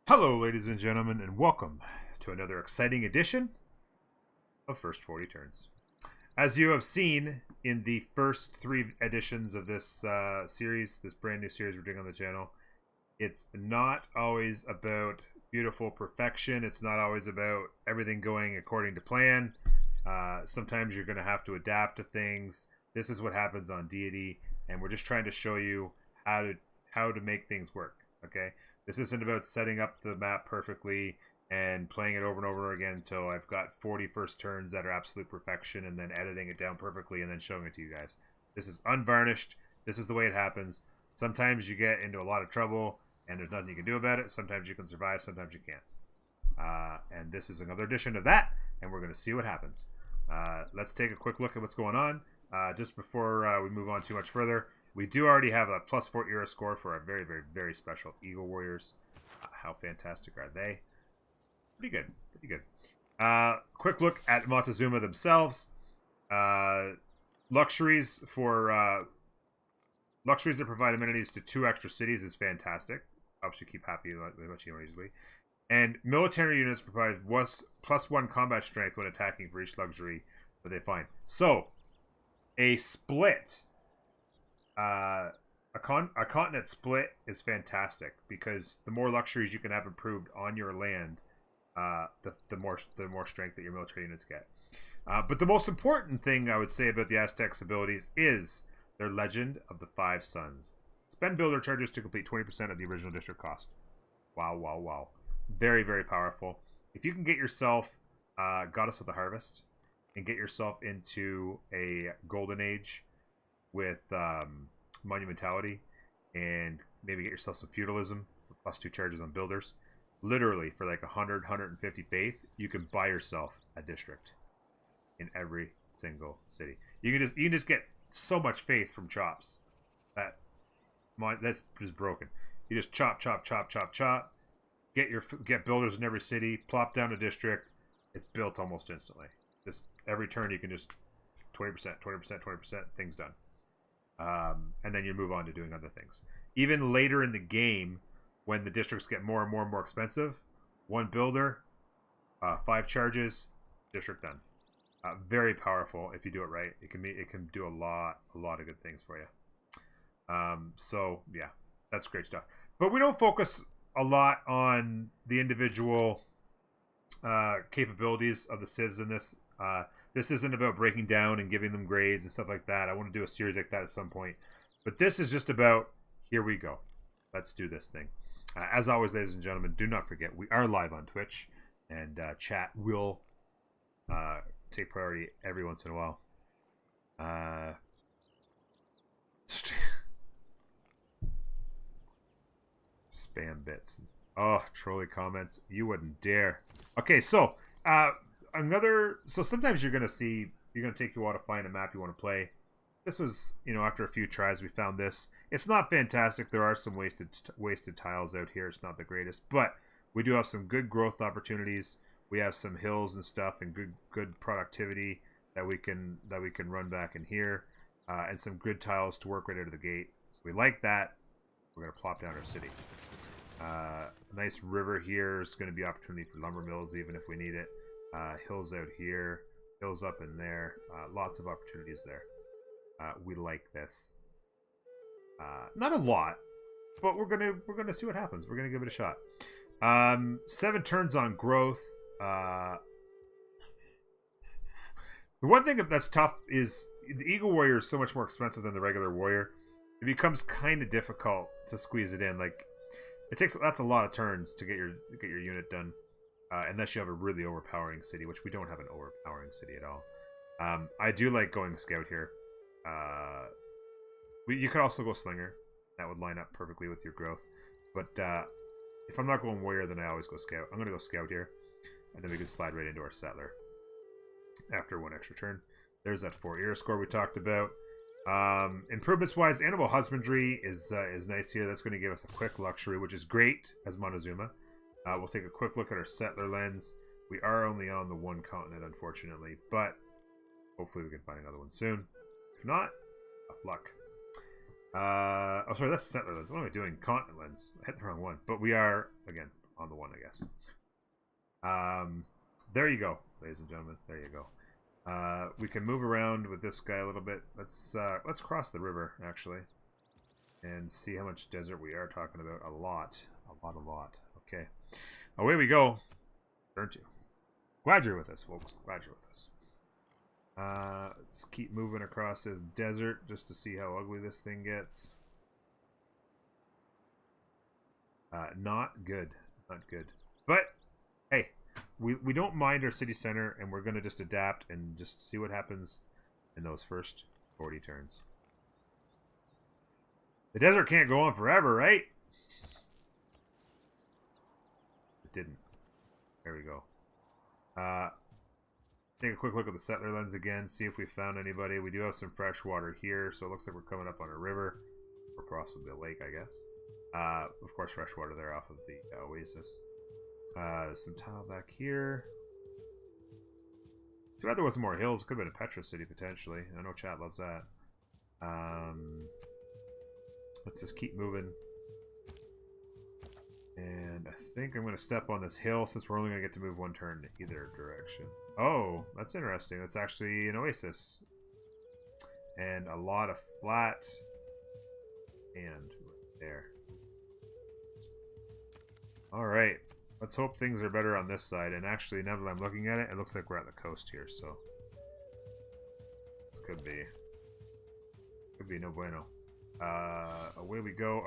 Hello, ladies and gentlemen, and welcome to another exciting edition of First 40 Turns. As you have seen in the first three editions of this series, this brand new series we're doing on the channel, it's not always about beautiful perfection. It's not always about everything going according to plan. Sometimes you're going to have to adapt to things. This is what happens on Deity, and we're just trying to show you how to make things work. Okay. This isn't about setting up the map perfectly and playing it over and over again until I've got 40 first turns that are absolute perfection and then editing it down perfectly and then showing it to you guys. This is unvarnished. This is the way it happens. Sometimes you get into a lot of trouble and there's nothing you can do about it. Sometimes you can survive, sometimes you can't. And this is another edition of that, and we're going to see what happens. Let's take a quick look at what's going on. Just before we move on too much further, we do already have a +4 era score for our very, very, very special Eagle Warriors. How fantastic are they? Pretty good. Pretty good. Quick look at Montezuma themselves. Luxuries that provide amenities to 2 extra cities is fantastic. Helps you keep happy much more easily. And military units provide +1 combat strength when attacking for each luxury that they find. So, a split... a continent split is fantastic because the more luxuries you can have improved on your land, the more strength that your military units get. But the most important thing I would say about the Aztecs' abilities is their Legend of the Five Suns. Spend builder charges to complete 20% of the original district cost. Wow, wow, wow. Very, very powerful. If you can get yourself Goddess of the Harvest and get yourself into a Golden Age with monumentality and maybe get yourself some feudalism for +2 charges on builders, literally for like 150 faith, you can buy yourself a district in every single city. You can just get so much faith from chops that's just broken. You just chop, get builders in every city, plop down a district. It's built almost instantly. Just every turn you can just 20%, things done. And then you move on to doing other things. Even later in the game, when the districts get more and more expensive, 1 builder, 5 charges, district done. Very powerful if you do it right. It can do a lot of good things for you. So yeah, that's great stuff. But we don't focus a lot on the individual capabilities of the civs in this. This isn't about breaking down and giving them grades and stuff like that. I want to do a series like that at some point. But this is just about, here we go. Let's do this thing. As always, ladies and gentlemen, do not forget, we are live on Twitch. And chat will take priority every once in a while. Spam bits. Oh, trolley comments. You wouldn't dare. Okay, so... so sometimes you're going to take you a while to find a map you want to play. This was, after a few tries, we found this. It's not fantastic. There are some wasted tiles out here. It's not the greatest, but we do have some good growth opportunities. We have some hills and stuff and good productivity that we can run back in here, and some good tiles to work right out of the gate. So we like that. We're going to plop down our city. Nice river here is going to be opportunity for lumber mills even if we need it. Hills out here, hills up in there, lots of opportunities there. We like this. Not a lot, but we're gonna see what happens. We're gonna give it a shot. 7 turns on growth. The one thing that's tough is the Eagle Warrior is so much more expensive than the regular Warrior. It becomes kind of difficult to squeeze it in. Like that's a lot of turns to get your unit done. Unless you have a really overpowering city, which we don't have an overpowering city at all. I do like going scout here. You could also go slinger. That would line up perfectly with your growth. But if I'm not going warrior, then I always go scout. I'm going to go scout here. And then we can slide right into our settler after 1 extra turn. There's that 4 era score we talked about. Improvements-wise, animal husbandry is nice here. That's going to give us a quick luxury, which is great as Montezuma. We'll take a quick look at our settler lens. We are only on the 1 continent, unfortunately, but hopefully we can find another one soon. If not, a luck. Oh, sorry, that's settler lens. What am I doing? Continent lens. I hit the wrong one. But we are, again, on the one, I guess. There you go, ladies and gentlemen. There you go. We can move around with this guy a little bit. Let's cross the river, actually, and see how much desert we are talking about. A lot. Okay. Away we go. Turn 2. Glad you're with us, folks. Glad you're with us. Let's keep moving across this desert just to see how ugly this thing gets. Not good. Not good. But, hey, we don't mind our city center, and we're going to just adapt and just see what happens in those first 40 turns. The desert can't go on forever, right? It didn't. There we go. Take a quick look at the settler lens again, see if we found anybody. We do have some fresh water here, so it looks like we're coming up on a river, or possibly a lake, I guess. Of course, fresh water there off of the oasis. Some tile back here. Too bad there wasn't more hills. It could have been a Petra city, potentially. I know chat loves that. Let's just keep moving. And I think I'm going to step on this hill since we're only going to get to move one turn in either direction. Oh, that's interesting. That's actually an oasis. And a lot of flat and right there. Alright. Let's hope things are better on this side. And actually, now that I'm looking at it, it looks like we're at the coast here, so this could be no bueno. Away we go.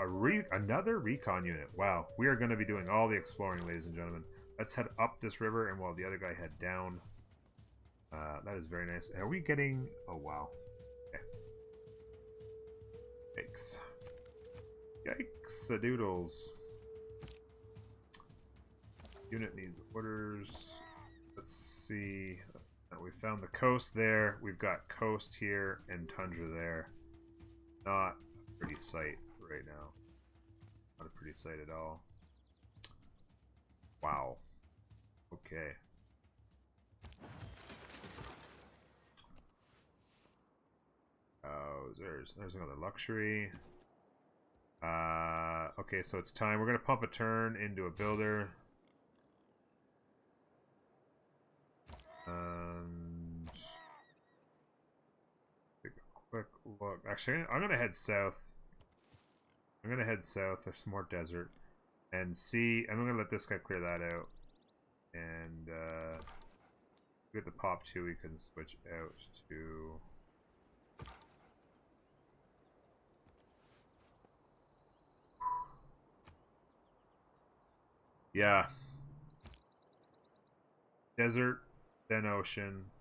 Another recon unit. Wow. We are going to be doing all the exploring, ladies and gentlemen. Let's head up this river, and while the other guy head down. That is very nice. Are we getting... Oh, wow. Okay. Yikes. Yikes-a-doodles. Unit needs orders. Let's see. We found the coast there. We've got coast here and tundra there. Not a pretty sight right now. Not a pretty sight at all. Wow. Okay. Oh, there's another luxury. Okay, so it's time. We're gonna pump a turn into a builder. Take a quick look. Actually, I'm gonna head south. There's some more desert, and see. I'm gonna let this guy clear that out, and get the pop 2. We can switch out to. Yeah. Desert, then ocean.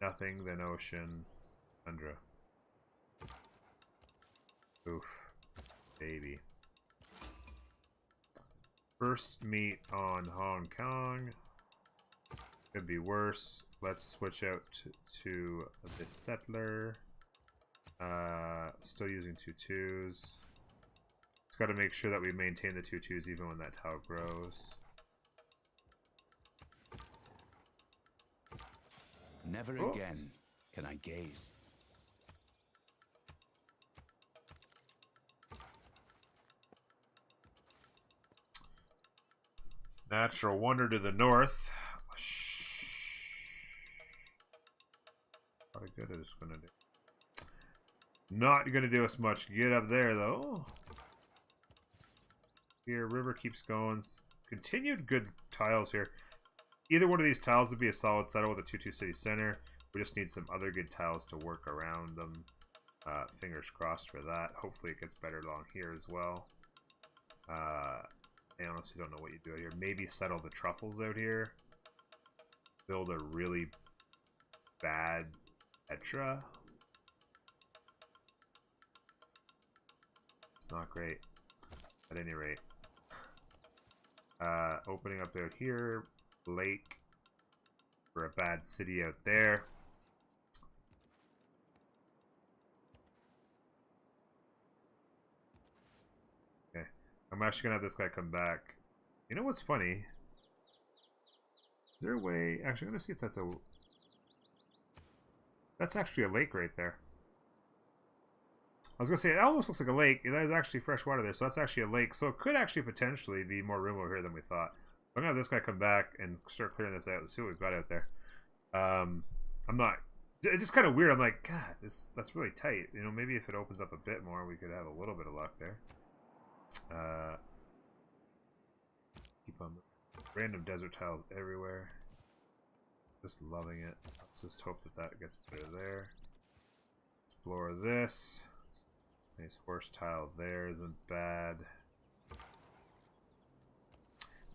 Nothing, then ocean. Tundra. Oof. Baby. First meet on Hong Kong. Could be worse. Let's switch out to the settler. Still using 2-2s. Just got to make sure that we maintain the 2-2s even when that tile grows. Never again can I gaze. Natural wonder to the north. Probably good is gonna do. Not gonna do us much good up there though. Here, river keeps going. Continued good tiles here. Either one of these tiles would be a solid settle with a 2-2 city center. We just need some other good tiles to work around them. Fingers crossed for that. Hopefully it gets better along here as well. I honestly don't know what you do out here. Maybe settle the truffles out here. Build a really bad Petra. It's not great. At any rate. Opening up out here. Lake for a bad city out there. Okay. I'm actually gonna have this guy come back. You know what's funny? Is there a way? Actually, I'm gonna see if that's a. That's actually a lake right there. I was gonna say it almost looks like a lake. There's actually fresh water there, so that's actually a lake. So it could actually potentially be more room over here than we thought. I'm gonna have this guy come back and start clearing this out. Let's see what we've got out there. I'm not. It's just kind of weird. I'm like, God, that's really tight. You know, maybe if it opens up a bit more, we could have a little bit of luck there. Keep on random desert tiles everywhere. Just loving it. Let's just hope that that gets better there. Explore this. Nice horse tile there isn't bad.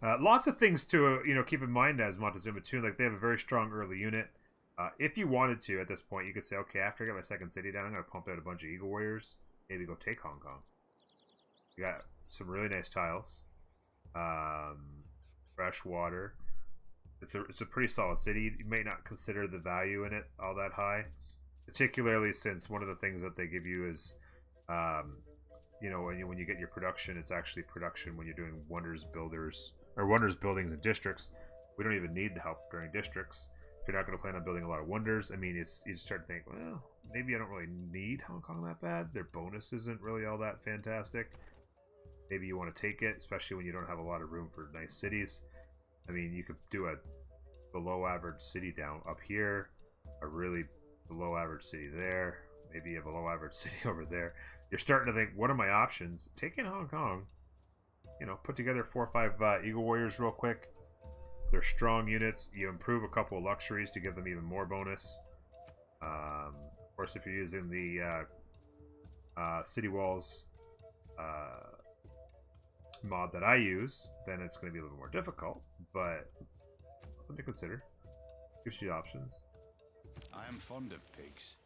Lots of things to keep in mind as Montezuma too. Like they have a very strong early unit. If you wanted to at this point, you could say, okay, after I get my second city down, I'm gonna pump out a bunch of Eagle Warriors. Maybe go take Hong Kong. You got some really nice tiles. Fresh water. It's a pretty solid city. You may not consider the value in it all that high, particularly since one of the things that they give you is, when you get your production, it's actually production when you're doing wonders builders or wonders buildings and districts. We don't even need the help during districts. If you're not going to plan on building a lot of wonders, I mean, you start to think, well, maybe I don't really need Hong Kong that bad. Their bonus isn't really all that fantastic. Maybe you want to take it, especially when you don't have a lot of room for nice cities. I mean, you could do a below average city down up here, a really below average city there, maybe a below average city over there. You're starting to think, what are my options? Take in Hong Kong. Put together 4 or 5 Eagle Warriors real quick. They're strong units. You improve a couple of luxuries to give them even more bonus. Of course, if you're using the city walls mod that I use, then it's going to be a little more difficult, but something to consider. Gives you options. I am fond of pigs.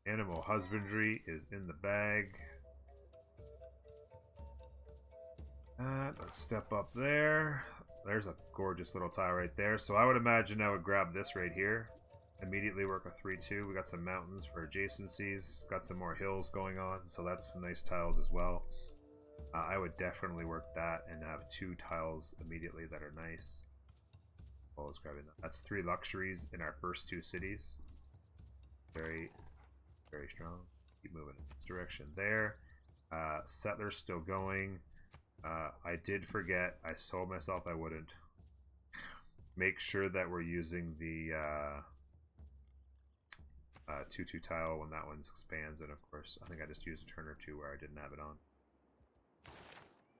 Animal husbandry is in the bag. Let's step up there. There's a gorgeous little tile right there. So I would imagine I would grab this right here. Immediately work a 3-2. We got some mountains for adjacencies. Got some more hills going on. So that's some nice tiles as well. I would definitely work that and have 2 tiles immediately that are nice. Well, let's grab it. That's 3 luxuries in our first 2 cities. Very, very strong. Keep moving in this direction there. Settlers still going. I did forget. I told myself I wouldn't. Make sure that we're using the 2-2 tile when that one expands. And of course, I think I just used a turn or 2 where I didn't have it on.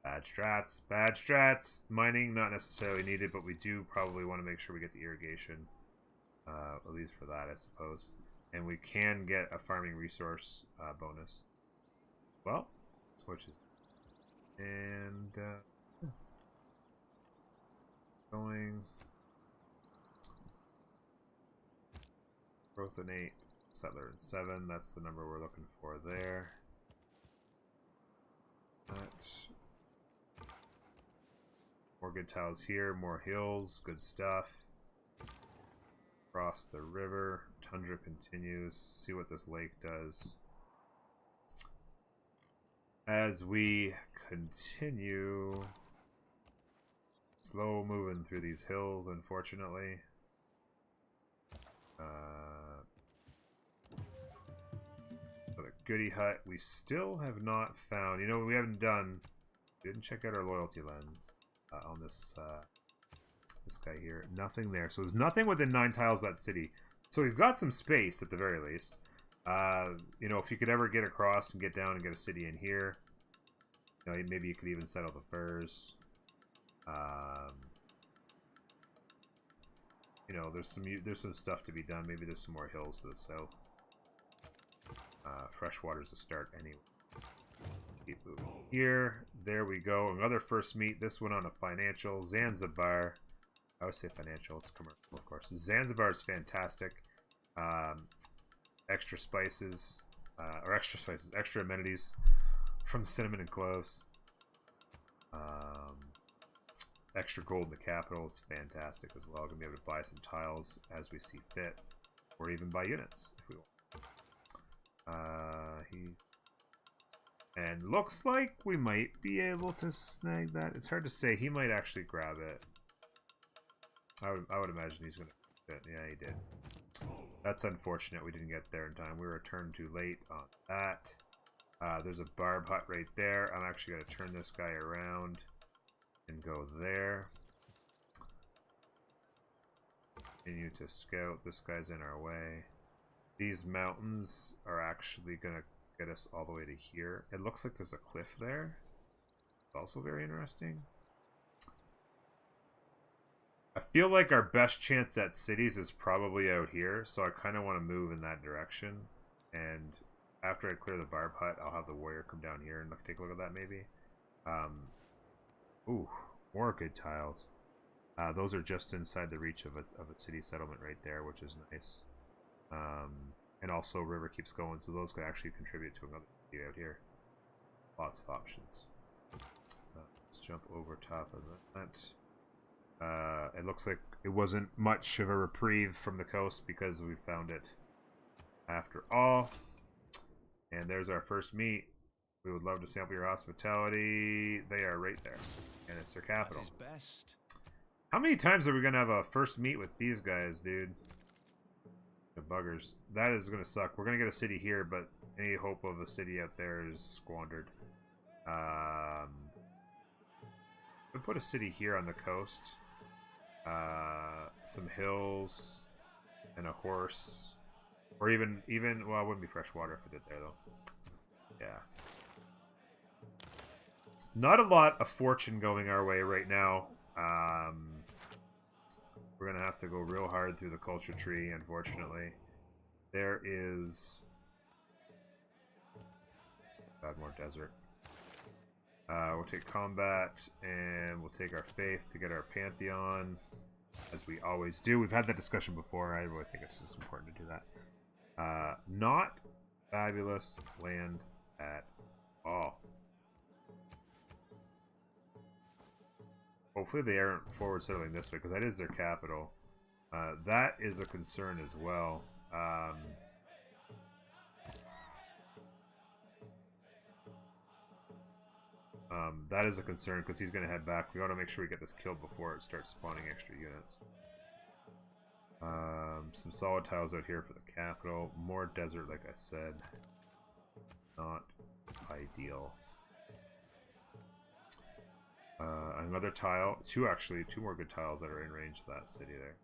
Bad strats. Bad strats. Mining, not necessarily needed, but we do probably want to make sure we get the irrigation. At least for that, I suppose. And we can get a farming resource bonus. Well, switches. And going. Growth in 8. Settler in 7. That's the number we're looking for there. That's more good tiles here, more hills, good stuff. Across the river, tundra continues. See what this lake does. As we continue, slow moving through these hills, unfortunately. For the goodie hut, we still have not found. We haven't done. Didn't check out our loyalty lens. On this guy here. Nothing there. So there's nothing within 9 tiles of that city. So we've got some space at the very least. If you could ever get across and get down and get a city in here, maybe you could even settle the furs. There's some stuff to be done. Maybe there's some more hills to the south. Fresh water's a start anyway. Keep moving here. There we go. Another first meet. This one on a financial. Zanzibar. I would say financial. It's commercial, of course. Zanzibar is fantastic. Extra spices. Extra amenities from the cinnamon and cloves. Extra gold in the capital is fantastic as well. Gonna be able to buy some tiles as we see fit. Or even buy units if we want. And looks like we might be able to snag that. It's hard to say. He might actually grab it. I would imagine he's going to fit. Yeah, he did. That's unfortunate we didn't get there in time. We were a turn too late on that. There's a barb hut right there. I'm actually going to turn this guy around and go there. Continue to scout. This guy's in our way. These mountains are actually going to get us all the way to here. It looks like there's a cliff there. It's also very interesting. I feel like our best chance at cities is probably out here, so I kind of want to move in that direction. And after I clear the barb hut, I'll have the warrior come down here and take a look at that maybe. Ooh, more good tiles. Those are just inside the reach of a city settlement right there, which is nice. And also river keeps going, so those could actually contribute to another city out here. Lots of options. Let's jump over top of that. It looks like it wasn't much of a reprieve from the coast because we found it after all. And there's our first meet. We would love to sample your hospitality. They are right there. And it's their capital. Best. How many times are we going to have a first meet with these guys, dude? The buggers. That is going to suck. We're going to get a city here, but any hope of a city out there is squandered. We'll put a city here on the coast. Some hills and a horse. Or even well, it wouldn't be fresh water if I did there though. Yeah. Not a lot of fortune going our way right now. We're gonna have to go real hard through the culture tree, unfortunately. There is more desert. We'll take combat and we'll take our faith to get our pantheon, as we always do. We've had that discussion before. I really think it's just important to do that. Not fabulous land at all. Hopefully they aren't forward settling this way, because that is their capital. That is a concern as well. That is a concern, because he's going to head back. We want to make sure we get this killed before it starts spawning extra units. Some solid tiles out here for the capital. More desert, like I said. Not ideal. Another tile. Two more good tiles that are in range of that city there.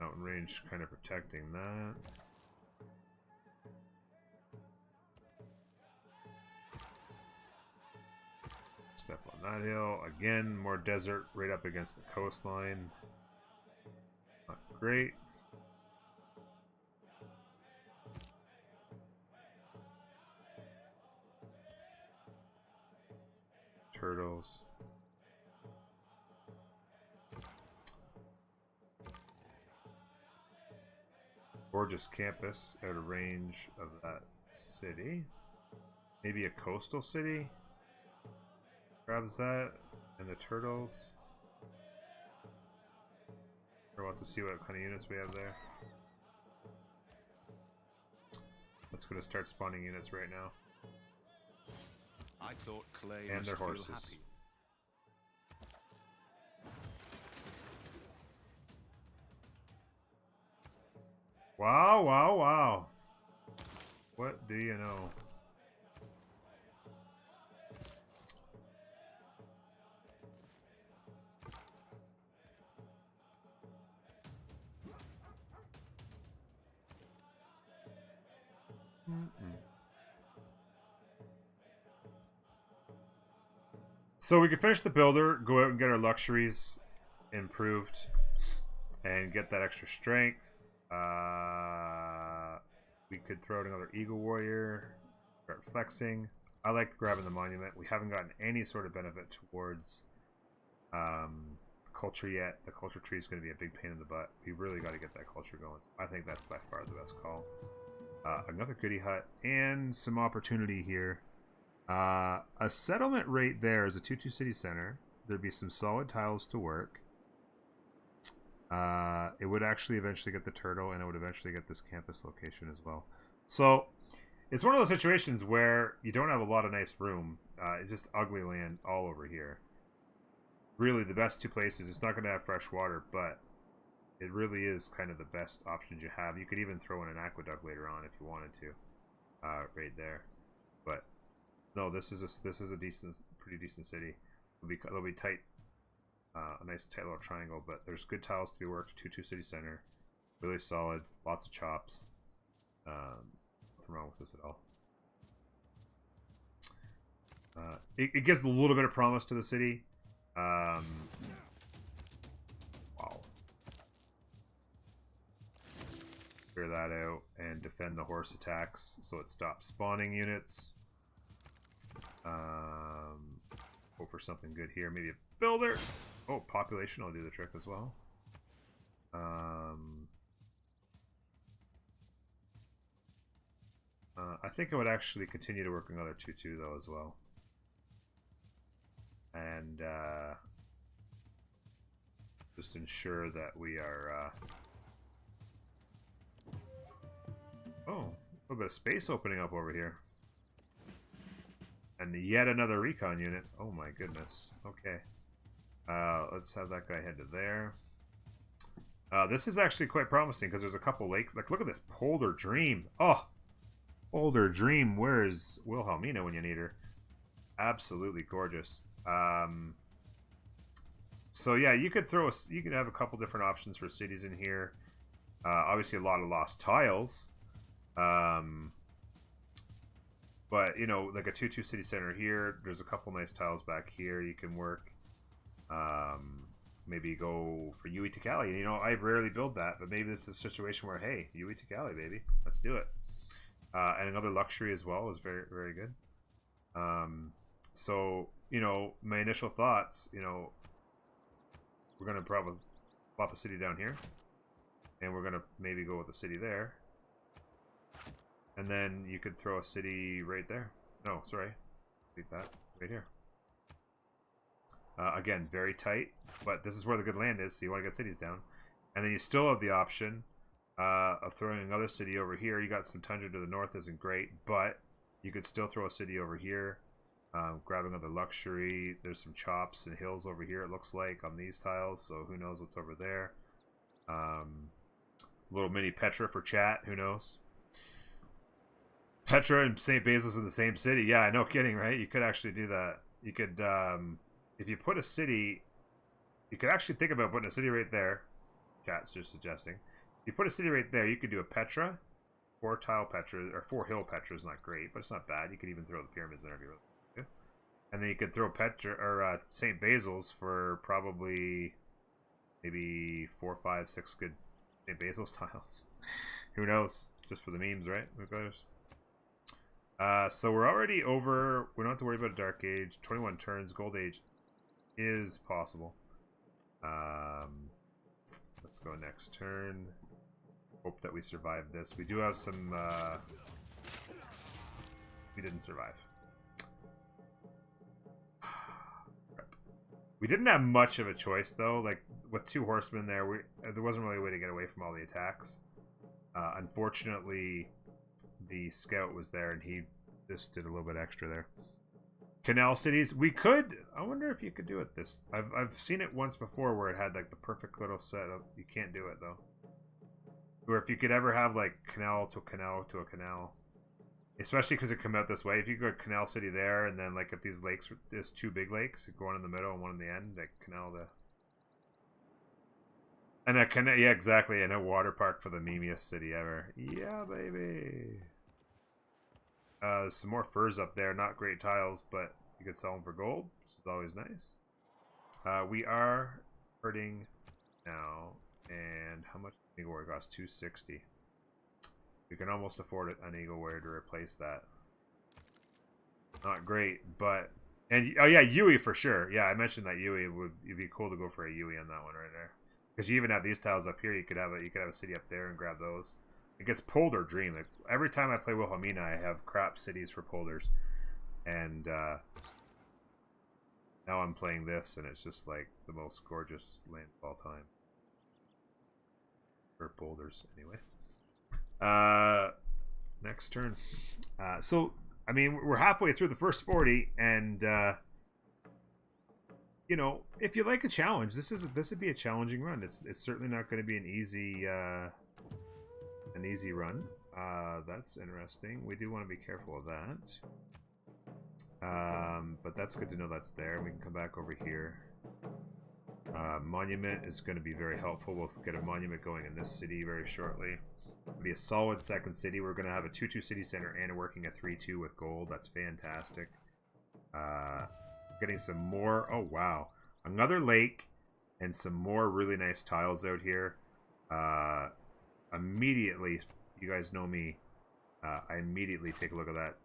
Mountain range kind of protecting that. Step on that hill. Again, more desert right up against the coastline. Not great. Turtles. Gorgeous campus out of range of that city. Maybe a coastal city. Grabs that and the turtles. I want to see what kind of units we have there. Let's go to start spawning units right now. I thought Clay And must their feel horses. happy. Wow, wow, wow. What do you know? So we can finish the builder, go out and get our luxuries improved, and get that extra strength. We could throw out another Eagle Warrior, start flexing. I like grabbing the monument. We haven't gotten any sort of benefit towards culture yet. The culture tree is going to be a big pain in the butt. We really got to get that culture going. I think that's by far the best call. Another goodie hut and some opportunity here. A settlement right there is a 2-2 city center. There'd be some solid tiles to work. It would actually eventually get the turtle, and it would eventually get this campus location as well. So it's one of those situations where you don't have a lot of nice room. It's just ugly land all over here. really the best two places. It's not going to have fresh water, but it really is kind of the best options you have. You could even throw in an aqueduct later on if you wanted to, right there. But no, this is a decent, pretty decent city. It'll be tight, a nice tight little triangle. But there's good tiles to be worked. 2-2 city center, really solid. Lots of chops. Nothing wrong with this at all. It gives a little bit of promise to the city. Wow. Clear that out and defend the horse attacks so it stops spawning units. Hope for something good here. Maybe a builder. Oh, population will do the trick as well. I think I would actually continue to work another 2-2 though as well. And just ensure that we are oh, a little bit of space opening up over here. And yet another recon unit. Oh my goodness. Okay. Let's have that guy head to there. This is actually quite promising because there's a couple lakes. Like, look at this Polder Dream. Oh, Polder Dream. Where is Wilhelmina when you need her? Absolutely gorgeous. So yeah, you could have a couple different options for cities in here. Obviously a lot of lost tiles. But you know, like a 2-2 city center here. There's a couple nice tiles back here you can work. Maybe go for Ui Tekali. You know, I rarely build that, but maybe this is a situation where, hey, Ui Tekali, baby, let's do it. And another luxury as well is very, very good. So, you know, my initial thoughts, you know, we're going to probably plop a city down here. And we're going to maybe go with a city there. And then you could throw a city right there. No, sorry. Leave that right here. Again, very tight. But this is where the good land is, so you want to get cities down. And then you still have the option of throwing another city over here. You got some tundra to the north, isn't great. But you could still throw a city over here. Grab another luxury. There's some chops and hills over here, it looks like, on these tiles. So who knows what's over there. Little mini Petra for chat. Who knows? Petra and St. Basil's in the same city. Yeah, no kidding, right? You could actually do that. You could, if you put a city, you could actually think about putting a city right there. Chat's just suggesting. If you put a city right there, you could do a Petra. 4 tile Petra, or 4 hill Petra is not great, but it's not bad. You could even throw the pyramids in there if you really want to. And then you could throw Petra, or St. Basil's for probably maybe 4, 5, 6 good St. Basil's tiles. Who knows? Just for the memes, right? Who cares? So we're already over. We don't have to worry about a Dark Age. 21 turns. Gold Age is possible. Let's go next turn. Hope that we survive this. We do have some... we didn't survive. We didn't have much of a choice, though. Like, with 2 horsemen there, there wasn't really a way to get away from all the attacks. Unfortunately... the scout was there and he just did a little bit extra there. Canal cities, we could. I wonder if you could do it this. I've seen it once before where it had like the perfect little setup. You can't do it though. Or if you could ever have like canal to canal to a canal, especially because it come out this way. If you go canal city there and then like if these lakes, there's 2 big lakes, one in the middle and one in the end, like canal the. And a canal, yeah, exactly, and a water park for the memeiest city ever. Yeah, baby. There's some more furs up there. Not great tiles, but you could sell them for gold, which is always nice. We are hurting now. And how much Eagle Warrior costs? 260. We can almost afford an Eagle Warrior to replace that. Not great, but... And, oh yeah, Yui for sure. Yeah, I mentioned that Yui it'd be cool to go for a Yui on that one right there. Because you even have these tiles up here. You could have a city up there and grab those. It gets Polder Dream. Like, every time I play Wilhelmina, I have crap cities for Polders. And now I'm playing this, and it's just like the most gorgeous land of all time. For Polders, anyway. Next turn. So, I mean, we're halfway through the first 40, and you know, if you like a challenge, this would be a challenging run. It's certainly not going to be an easy run. That's interesting. We do want to be careful of that. But that's good to know that's there. We can come back over here. Monument is going to be very helpful. We'll get a monument going in this city very shortly. It'll be a solid second city. We're going to have a 2-2 city center and working a 3-2 with gold. That's fantastic. Getting some more. Oh, wow. Another lake and some more really nice tiles out here. Immediately, you guys know me. I immediately take a look at that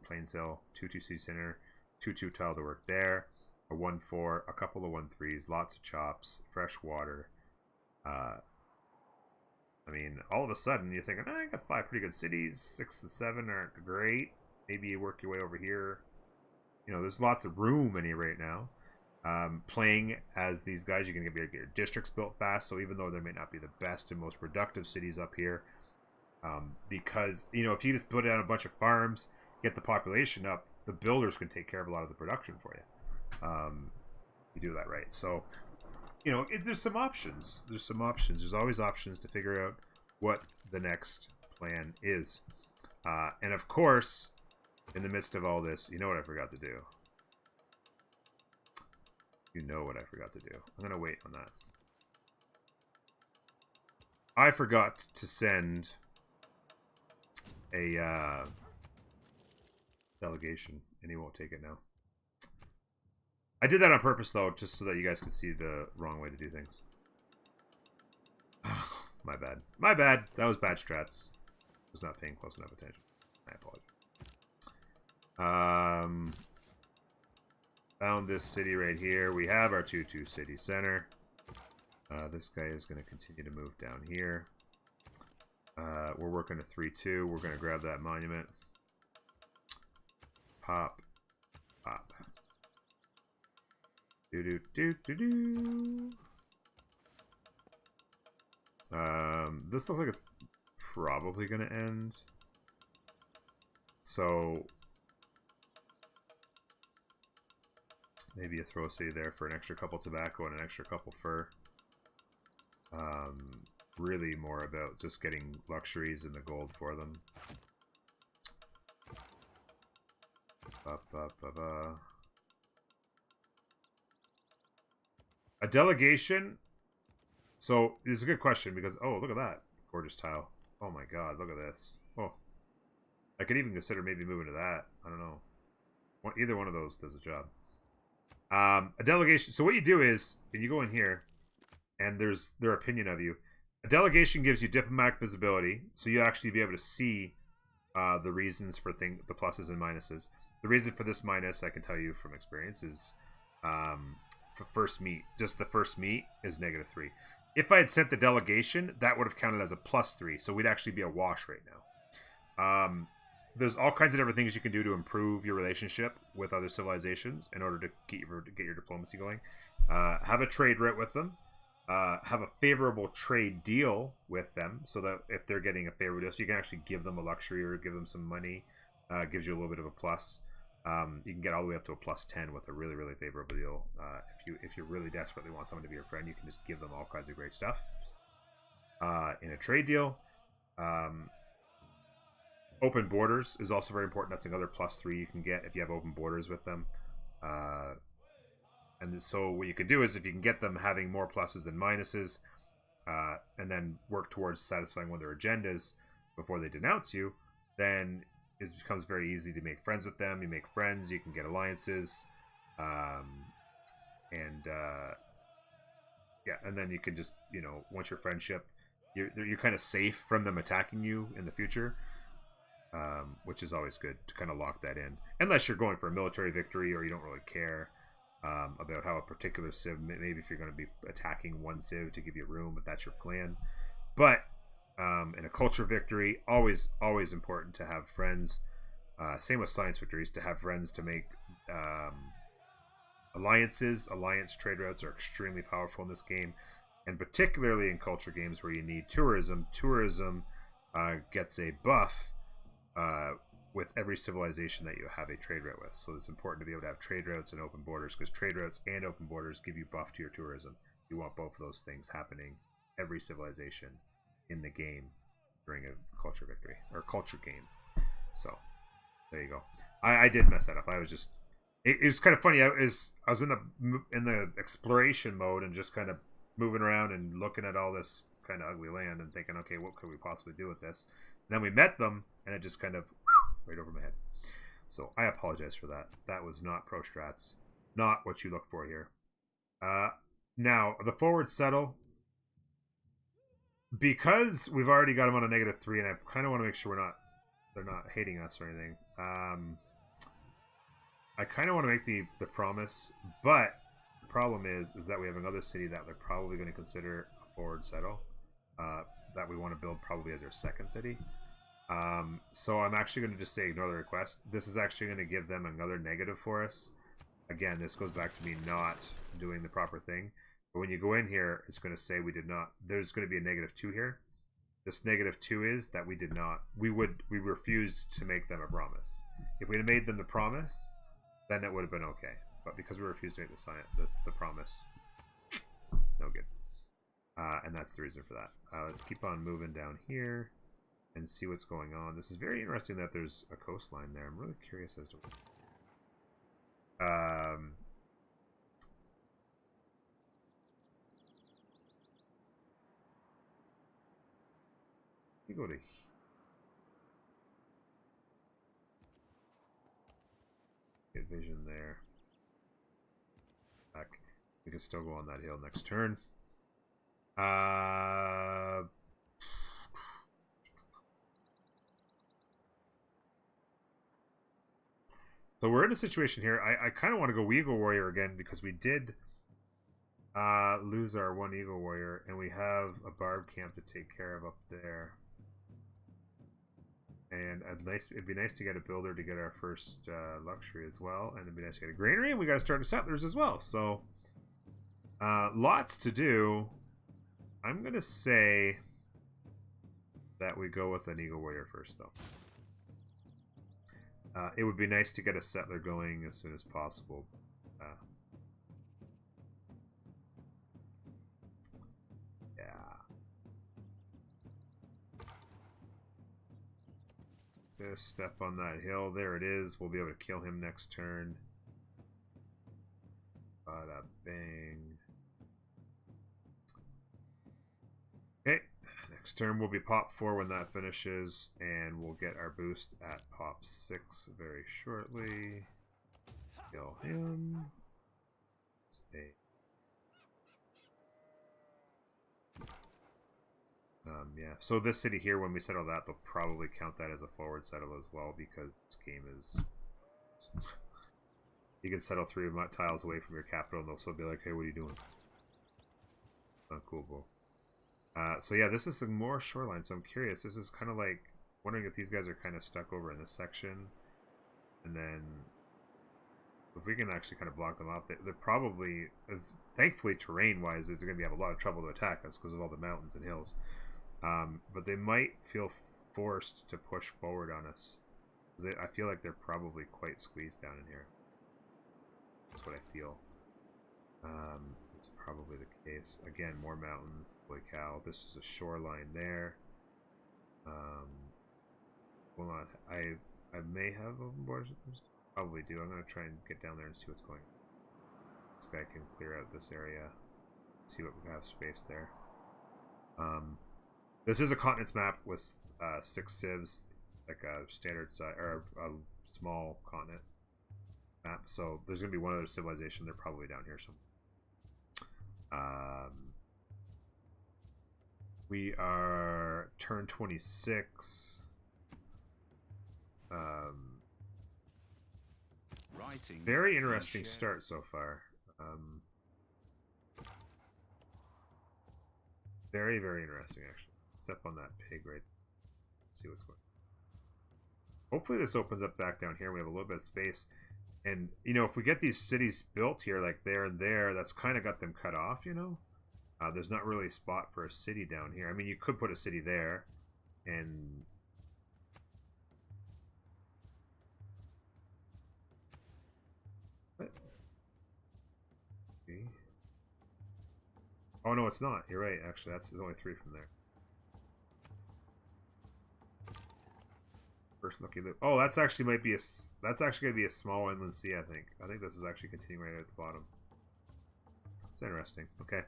Plains Hill 2-2 city center. 2-2 tile to work there. A 1-4, a couple of 1-3s, lots of chops, fresh water. I mean, all of a sudden you're thinking, I got 5 pretty good cities. 6 and 7 aren't great. Maybe you work your way over here. You know, there's lots of room in here right now. Playing as these guys, you can get your districts built fast. So even though they may not be the best and most productive cities up here, because, you know, if you just put down a bunch of farms, get the population up, the builders can take care of a lot of the production for you. You do that right. So, you know, there's some options. There's always options to figure out what the next plan is. And of course, in the midst of all this, you know what I forgot to do. I'm going to wait on that. I forgot to send a delegation, and he won't take it now. I did that on purpose, though, just so that you guys could see the wrong way to do things. My bad. My bad. That was bad strats. I was not paying close enough attention. I apologize. Found this city right here. We have our 2-2 city center. This guy is going to continue to move down here. We're working a 3-2. We're going to grab that monument. Pop. Pop. Do-do-do-do-do. This looks like it's probably going to end. So maybe you throw a city there for an extra couple tobacco and an extra couple fur. Really more about just getting luxuries and the gold for them. A delegation. So this is a good question because, oh, look at that gorgeous tile. Oh my god, look at this. Oh, I could even consider maybe moving to that. I don't know. Either one of those does the job. A delegation. So what you do is, when you go in here, and there's their opinion of you. A delegation gives you diplomatic visibility, so you actually be able to see the reasons for the pluses and minuses. The reason for this minus, I can tell you from experience, is for first meet. Just the first meet is -3. If I had sent the delegation, that would have counted as a +3, so we'd actually be a wash right now. There's all kinds of different things you can do to improve your relationship with other civilizations in order to get your diplomacy going. Have a trade route with them. Have a favorable trade deal with them, so that if they're getting a favorable deal, so you can actually give them a luxury or give them some money. Gives you a little bit of a plus. You can get all the way up to a +10 with a really, really favorable deal. If you really desperately want someone to be your friend, you can just give them all kinds of great stuff. In a trade deal, open borders is also very important. That's another +3 you can get if you have open borders with them. And so what you can do is, if you can get them having more pluses than minuses, and then work towards satisfying one of their agendas before they denounce you, then it becomes very easy to make friends with them. You make friends, you can get alliances, and then you can just, you know, once your friendship, you're kind of safe from them attacking you in the future, which is always good to kind of lock that in, unless you're going for a military victory or you don't really care about how a particular civ, maybe if you're going to be attacking one civ to give you room, if that's your plan. But in a culture victory, always important to have friends. Same with science victories, to have friends to make alliances. Alliance trade routes are extremely powerful in this game, and particularly in culture games where you need tourism. Tourism gets a buff with every civilization that you have a trade route with. So it's important to be able to have trade routes and open borders, because trade routes and open borders give you buff to your tourism. You want both of those things happening every civilization in the game during a culture victory or culture game. So there you go. I did mess that up. I was just it was kind of funny. I was in the exploration mode and just kind of moving around and looking at all this kind of ugly land and thinking, okay, what could we possibly do with this? And then we met them, and it just kind of right over my head. So I apologize for that. That was not pro strats, not what you look for here. Now the forward settle, because we've already got them on a -3, and I kind of want to make sure they're not hating us or anything. I kind of want to make the promise, but the problem is that we have another city that they're probably going to consider a forward settle, that we want to build probably as our second city. So I'm actually going to just say ignore the request. This is actually going to give them another negative for us. Again, this goes back to me not doing the proper thing. But when you go in here, it's going to say we did not. There's going to be a -2 here. This -2 is that we did not. We refused to make them a promise. If we had made them the promise, then it would have been okay. But because we refused to make the promise, no good. And that's the reason for that. Let's keep on moving down here and see what's going on. This is very interesting that there's a coastline there. I'm really curious as to you go to get vision there. Back. We can still go on that hill next turn. So we're in a situation here. I kind of want to go Eagle Warrior again, because we did lose our one Eagle Warrior, and we have a Barb camp to take care of up there. And it'd be nice to get a builder to get our first luxury as well, and it'd be nice to get a granary, and we got to start the settlers as well. So lots to do. I'm gonna say that we go with an Eagle Warrior first, though. It would be nice to get a settler going as soon as possible. Yeah. Just step on that hill. There it is. We'll be able to kill him next turn. Bada bang. Okay. Next turn will be pop 4 when that finishes, and we'll get our boost at pop 6 very shortly. Kill him. Yeah. So this city here, when we settle that, they'll probably count that as a forward settle as well, because this game is. You can settle 3 tiles away from your capital, and they'll still be like, "Hey, what are you doing?" Not cool, bro. So yeah, this is some more shoreline, so I'm curious. This is kind of like wondering if these guys are kind of stuck over in this section, and then if we can actually kind of block them off, they're probably, thankfully terrain-wise, they're going to have a lot of trouble to attack us because of all the mountains and hills. But they might feel forced to push forward on us. I feel like they're probably quite squeezed down in here. That's what I feel. It's probably the case. Again, more mountains. Holy cow. This is a shoreline there. Hold on. I may have open borders with them. Probably do. I'm going to try and get down there and see what's going on. This guy can clear out this area. See what we have space there. This is a continents map with 6 civs, like a standard size, or a small continent map. So there's going to be one other civilization. They're probably down here somewhere. We are turn 26. Very interesting start so far. Very, very interesting, actually. Step on that pig right. See what's going on. Hopefully this opens up back down here. We have a little bit of space. And, you know, if we get these cities built here, like there and there, that's kind of got them cut off, you know? There's not really a spot for a city down here. I mean, you could put a city there, and Oh no, it's not. You're right. Actually, there's only 3 from there. First lucky loop. Oh, that's actually might be that's actually gonna be a small inland sea. I think this is actually continuing right at the bottom. It's interesting. Okay.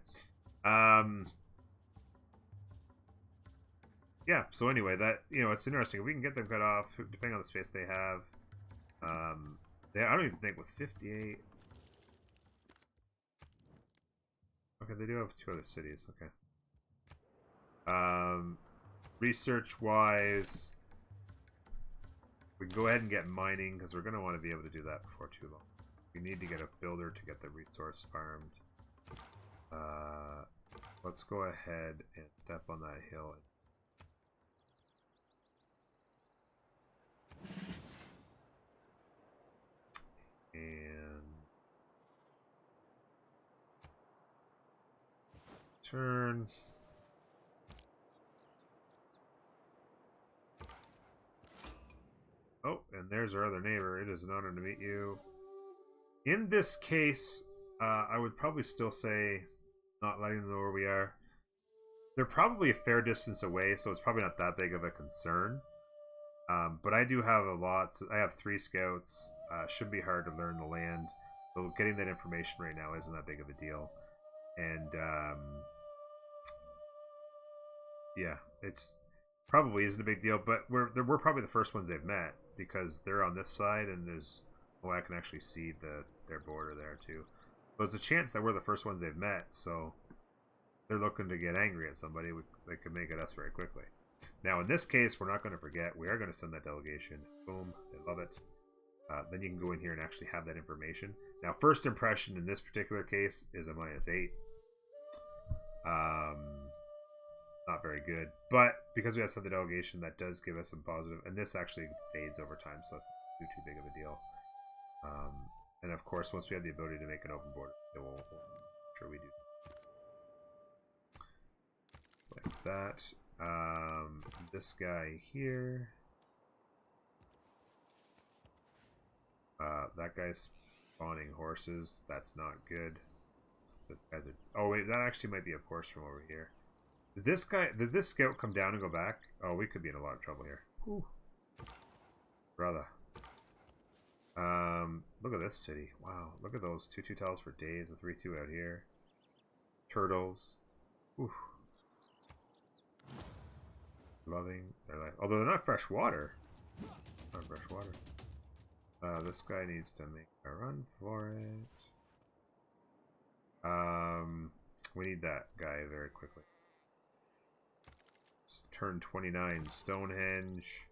Yeah. So anyway, that it's interesting. If we can get them cut off, depending on the space they have. I don't even think with 58. Okay, they do have 2 other cities. Okay. Research-wise, we can go ahead and get mining because we're going to want to be able to do that before too long. We need to get a builder to get the resource farmed. Let's go ahead and step on that hill. And turn. Oh, and there's our other neighbor. It is an honor to meet you. In this case, I would probably still say not letting them know where we are. They're probably a fair distance away, so it's probably not that big of a concern. But I do have a lot. So I have 3 scouts. Should be hard to learn the land. So getting that information right now isn't that big of a deal. And yeah, it's probably isn't a big deal. But we're probably the first ones they've met because they're on this side, and there's I can actually see their border there too. But there's a chance that we're the first ones they've met, so they're looking to get angry at somebody. They could make it us very quickly. Now, in this case, we're not going to forget. We are going to send that delegation. Boom. They love it. Then you can go in here and actually have that information. Now, first impression in this particular case is a -8. Not very good. But because we have sent the delegation, that does give us some positive. And this actually fades over time, so it's not too big of a deal. And of course, once we have the ability to make an open border, we'll make sure we do. Like that. This guy here. That guy's spawning horses. That's not good. This guy's a... Oh wait, that actually might be a horse from over here. Did this scout come down and go back? Oh, we could be in a lot of trouble here. Ooh. Brother. Look at this city. Wow, look at those 2-2 tiles for days. The 3-2 out here. Turtles. Ooh. Loving their life. Although they're not fresh water. Not fresh water. This guy needs to make a run for it. We need that guy very quickly. Turn 29, Stonehenge.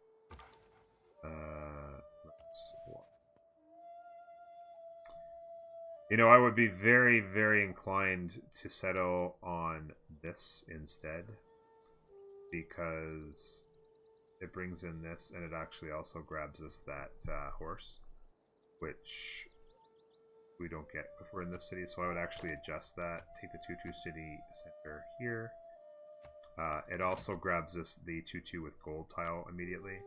I would be very, very inclined to settle on this instead, because it brings in this, and it actually also grabs us that horse, which we don't get if we're in this city. So I would actually adjust that, take the 2-2 city center here. It also grabs us the 2-2 with gold tile immediately,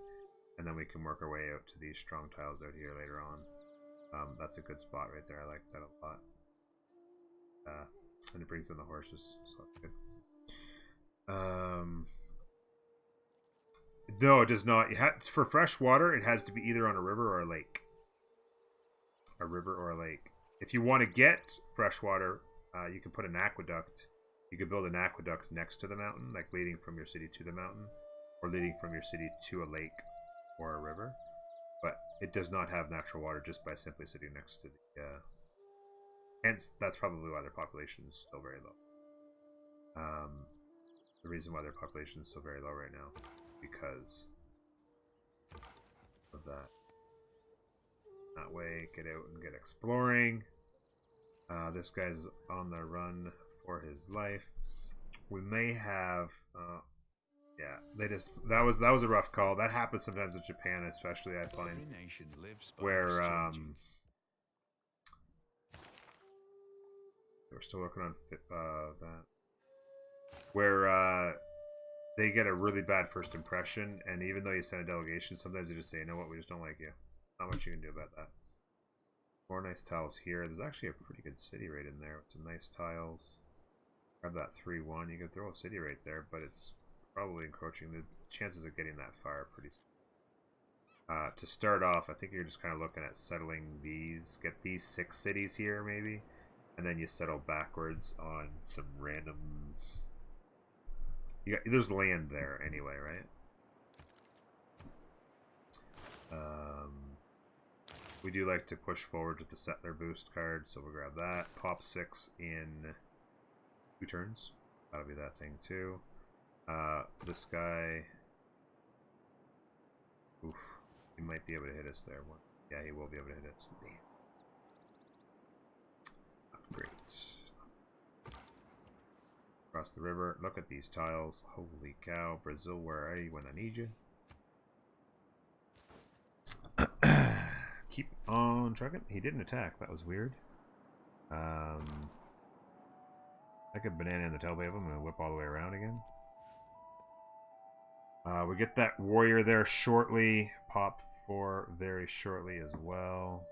and then we can work our way out to these strong tiles out here later on. That's a good spot right there. I like that a lot. And it brings in the horses, so that's good. No, it does not. For fresh water, it has to be either on a river or a lake. A river or a lake. If you want to get fresh water, you can put an aqueduct. You could build an aqueduct next to the mountain, like leading from your city to the mountain, or leading from your city to a lake or a river. But it does not have natural water just by simply sitting next to the... hence, that's probably why their population is still very low. The reason why their population is so very low right now, because of that. That way, get out and get exploring. This guy's on the run for his life. We may have... yeah, that was a rough call. That happens sometimes in Japan, especially, I find, where we're still working on that, where they get a really bad first impression, and even though you send a delegation, sometimes they just say, you know what, we just don't like you. Not much you can do about that. More nice tiles here. There's actually a pretty good city right in there with some nice tiles. Grab that 3-1. You can throw a city right there, but it's probably encroaching. The chances of getting that far are pretty. To start off, I think you're just kind of looking at settling these. Get these 6 cities here, maybe. And then you settle backwards on some random... there's land there anyway, right? We do like to push forward with the settler boost card, so we'll grab that. Pop 6 in 2 turns. That'll be that thing too. This guy... Oof. He might be able to hit us there. Yeah, he will be able to hit us. Damn. Not great. Across the river. Look at these tiles. Holy cow. Brazil, where are you when I need you? Keep on trucking. He didn't attack. That was weird. I could banana in the tailpipe him and whip all the way around again. We get that warrior there shortly. Pop 4 very shortly as well.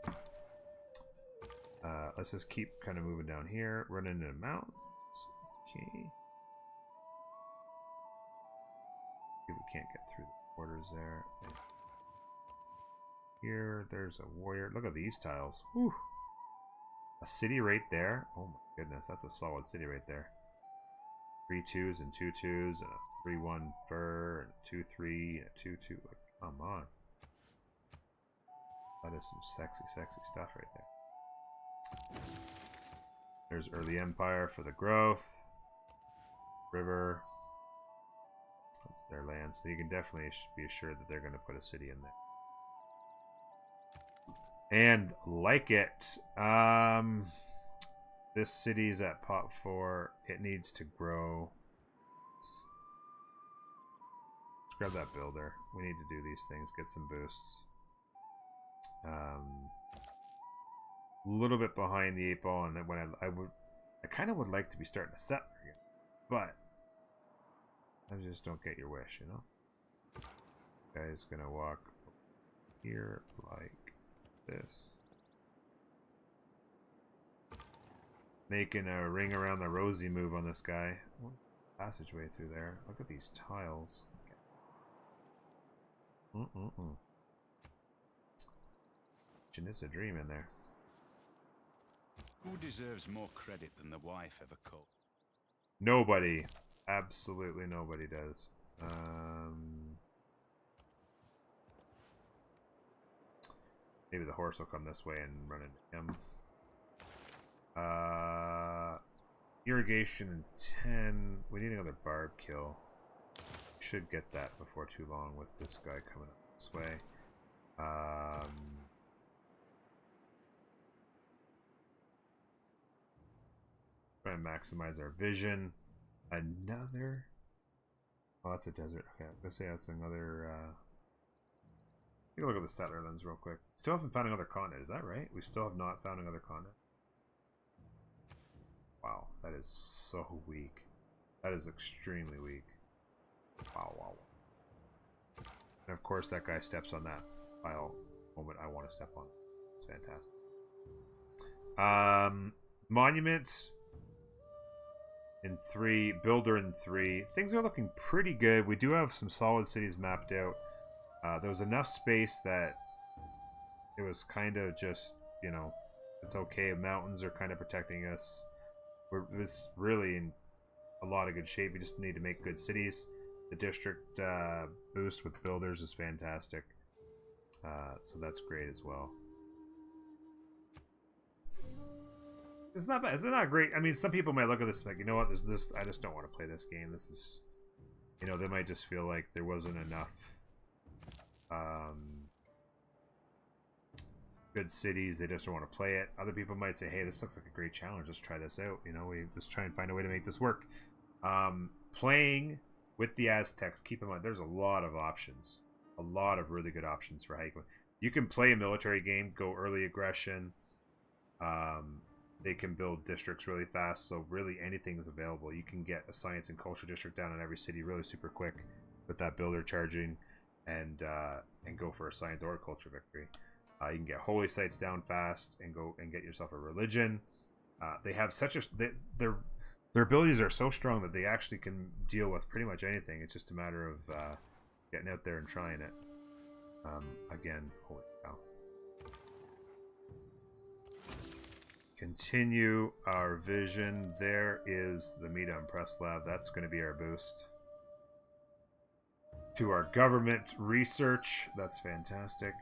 Let's just keep kind of moving down here. Run into the mountains. Okay. We can't get through the borders there. Here, there's a warrior. Look at these tiles. Whew. A city right there. Oh my goodness, that's a solid city right there. 3 2s and 2 2s and a 3-1 fur and a 2-3 and a 2-2. Come on. That is some sexy, sexy stuff right there. There's early empire for the growth. River. That's their land, so you can definitely be assured that they're going to put a city in there. And like it, this city's at pop 4. It needs to grow. Let's grab that builder. We need to do these things, get some boosts. A little bit behind the 8 ball, and when I kind of would like to be starting to settle again, but I just don't get your wish, you know. Guy's gonna walk here like this, making a ring around the rosy move on this guy. Passageway through there. Look at these tiles. It's a dream in there. Who deserves more credit than the wife ever could? Nobody. Absolutely nobody does. Maybe the horse will come this way and run into him. Irrigation in 10. We need another barb kill. Should get that before too long with this guy coming up this way. Try and maximize our vision. Another. Oh, that's a desert. Okay, I'm gonna say that's another. Take a look at the settler lens real quick. Still haven't found another continent. Is that right? We still have not found another continent. Wow, that is so weak. That is extremely weak. Wow, wow. And of course, that guy steps on that tile moment I want to step on. It's fantastic. Monument in 3, builder in 3. Things are looking pretty good. We do have some solid cities mapped out. There was enough space that it was kind of just, you know, it's okay. Mountains are kind of protecting us. We're really in a lot of good shape. We just need to make good cities. The district boost with builders is fantastic. So that's great as well. It's not bad. It's not great. I mean, some people might look at this like, you know what, this I just don't want to play this game. This is, you know, they might just feel like there wasn't enough good cities. They just don't want to play it. Other people might say, hey, this looks like a great challenge. Let's try this out. You know, let's try and find a way to make this work. Playing with the Aztecs, keep in mind, there's a lot of options. A lot of really good options for how you can play a military game, go early aggression. They can build districts really fast, so really anything is available. You can get a science and culture district down in every city really super quick with that builder charging, and go for a science or a culture victory. You can get holy sites down fast and go and get yourself a religion. They have such a Their abilities are so strong that they actually can deal with pretty much anything. It's just a matter of getting out there and trying it. Again, holy cow. Continue our vision. There is the Meat on Press Lab. That's going to be our boost. To our government research. That's fantastic.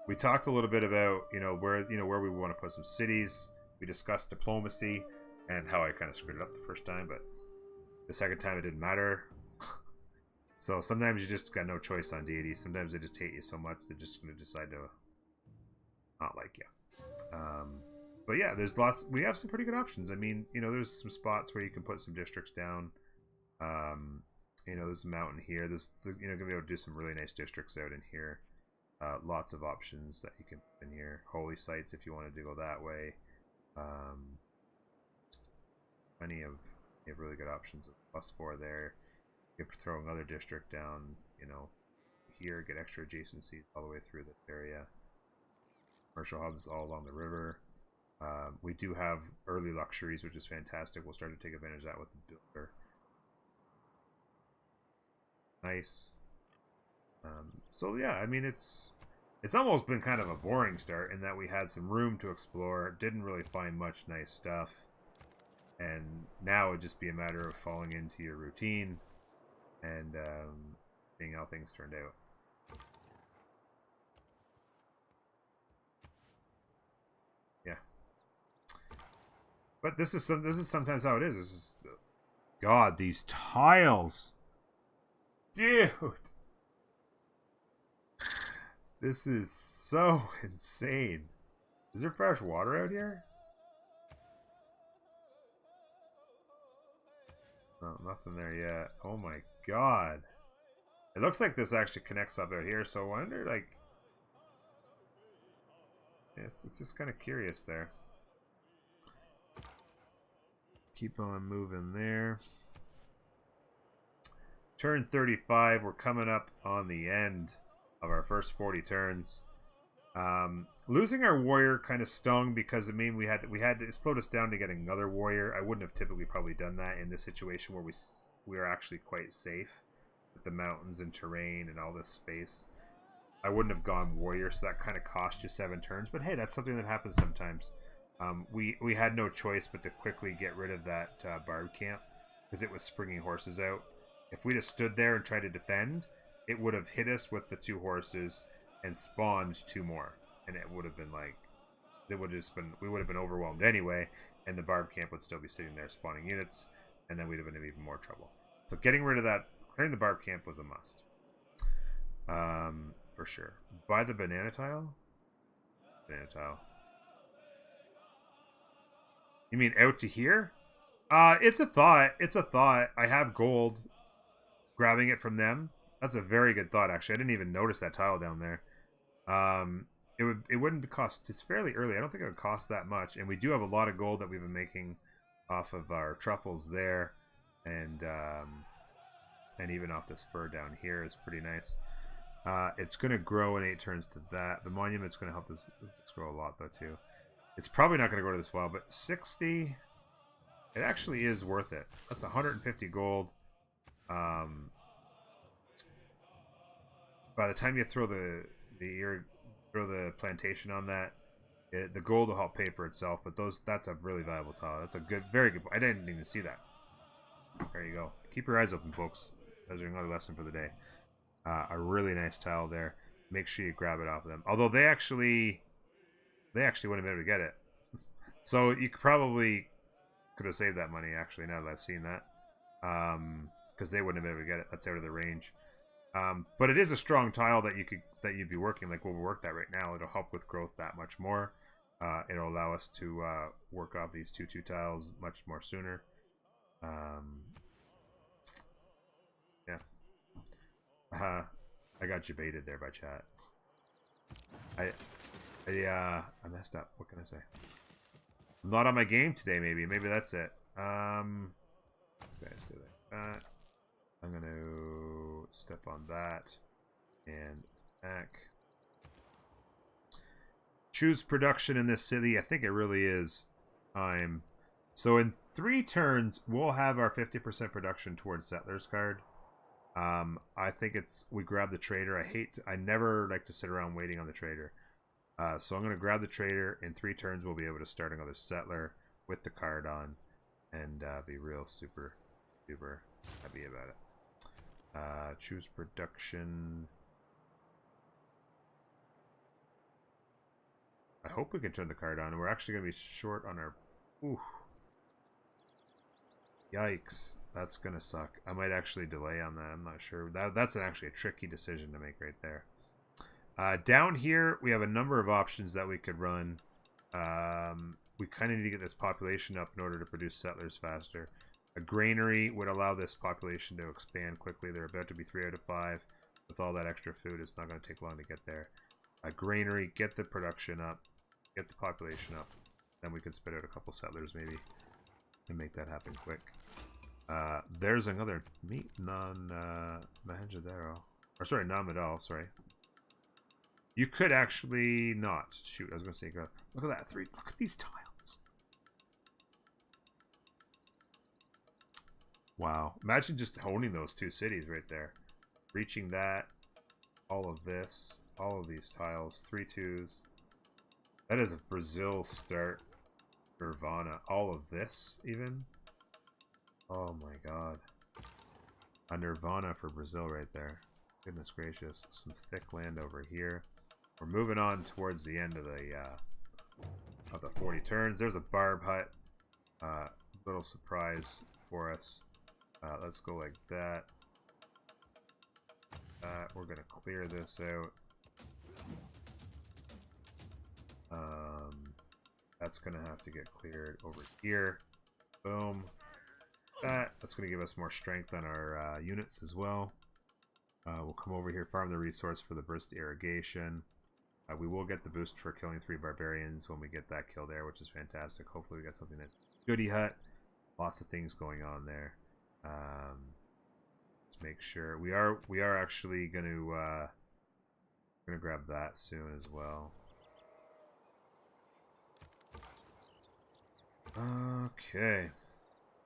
We talked a little bit about, where we want to put some cities. We discussed diplomacy and how I kind of screwed it up the first time, but the second time it didn't matter. So sometimes you just got no choice on deities. Sometimes they just hate you so much they're just going to decide to not like you. But yeah, there's lots. We have some pretty good options. I mean, there's some spots where you can put some districts down. There's a mountain here. There's, gonna be able to do some really nice districts out in here. Lots of options that you can put in here. Holy sites if you wanted to go that way. Plenty of really good options. +4 there. You can throw another district down, here, get extra adjacencies all the way through this area. Commercial hubs all along the river. We do have early luxuries, which is fantastic. We'll start to take advantage of that with the builder. Nice. So yeah, I mean it's almost been kind of a boring start in that we had some room to explore, didn't really find much nice stuff, and now it'd just be a matter of falling into your routine and seeing how things turned out. Yeah, but this is sometimes how it is. This is, God, these tiles, dude. This is so insane. Is there fresh water out here? No, nothing there yet. Oh my god. It looks like this actually connects up out here, so I wonder, like... It's just kind of curious there. Keep on moving there. Turn 35, we're coming up on the end of our first 40 turns. Losing our warrior kind of stung because we had to, it slowed us down to get another warrior. I wouldn't have typically probably done that in this situation where we are actually quite safe with the mountains and terrain and all this space. I wouldn't have gone warrior, so that kind of cost you 7 turns. But hey, that's something that happens sometimes. We had no choice but to quickly get rid of that barb camp because it was springing horses out. If we'd have stood there and tried to defend, it would have hit us with the 2 horses and spawned 2 more, and it would have been like, we would have been overwhelmed anyway, and the barb camp would still be sitting there spawning units, and then we'd have been in even more trouble. So getting rid of that, clearing the barb camp was a must, for sure. Buy the banana tile. You mean out to here? It's a thought. I have gold. Grabbing it from them. That's a very good thought, actually. I didn't even notice that tile down there. It wouldn't cost. It's fairly early. I don't think it would cost that much, and we do have a lot of gold that we've been making off of our truffles there, and even off this fur down here is pretty nice. It's going to grow in 8 turns to that. The monument's going to help this grow a lot though too. It's probably not going to go to this well, but 60. It actually is worth it. That's 150 gold. By the time you throw the plantation on that, the gold will help pay for itself. But that's a really valuable tile. That's a very good. I didn't even see that. There you go. Keep your eyes open, folks. That's another lesson for the day. A really nice tile there. Make sure you grab it off of them. Although they actually wouldn't have been able to get it. So you probably could have saved that money. Actually, now that I've seen that, because they wouldn't have been able to get it. That's out of the range. But it is a strong tile that you'd be working. Like we'll work that right now. It'll help with growth that much more. It'll allow us to work off these 2/2 tiles much more sooner. Yeah. I got debated there by chat. I messed up. What can I say? I'm not on my game today. Maybe that's it. This guy's still there. I'm going to step on that and attack. Choose production in this city. I think it really is time. So in 3 turns, we'll have our 50% production towards Settlers card. I think we grab the trader. I never like to sit around waiting on the trader. So I'm going to grab the trader. In 3 turns, we'll be able to start another settler with the card on and be real super happy about it. Choose production. I hope we can turn the card on. We're actually going to be short on our... Ooh. Yikes. That's going to suck. I might actually delay on that. I'm not sure. That's actually a tricky decision to make right there. Down here, we have a number of options that we could run. We kind of need to get this population up in order to produce settlers faster. A granary would allow this population to expand quickly. They're about to be 3 out of 5. With all that extra food, it's not going to take long to get there. A granary, get the production up, get the population up. Then we can spit out a couple settlers maybe and make that happen quick. There's another Mohenjo-daro. Or sorry, non-Medal, sorry. You could actually not. Shoot, I was going to say, go. Look at that. 3. Look at these tiles. Wow. Imagine just owning those 2 cities right there. Reaching that. All of this. All of these tiles. 3 2s. That is a Brazil start. Nirvana. All of this, even. Oh my god. A Nirvana for Brazil right there. Goodness gracious. Some thick land over here. We're moving on towards the end of the 40 turns. There's a barb hut. Little surprise for us. Let's go like that. We're gonna clear this out. That's gonna have to get cleared over here. Boom. That's gonna give us more strength on our units as well. We'll come over here, farm the resource for the burst irrigation. We will get the boost for killing 3 barbarians when we get that kill there, which is fantastic. Hopefully we get something that's goody hut. Lots of things going on there. Let's make sure we are actually gonna grab that soon as well. Okay.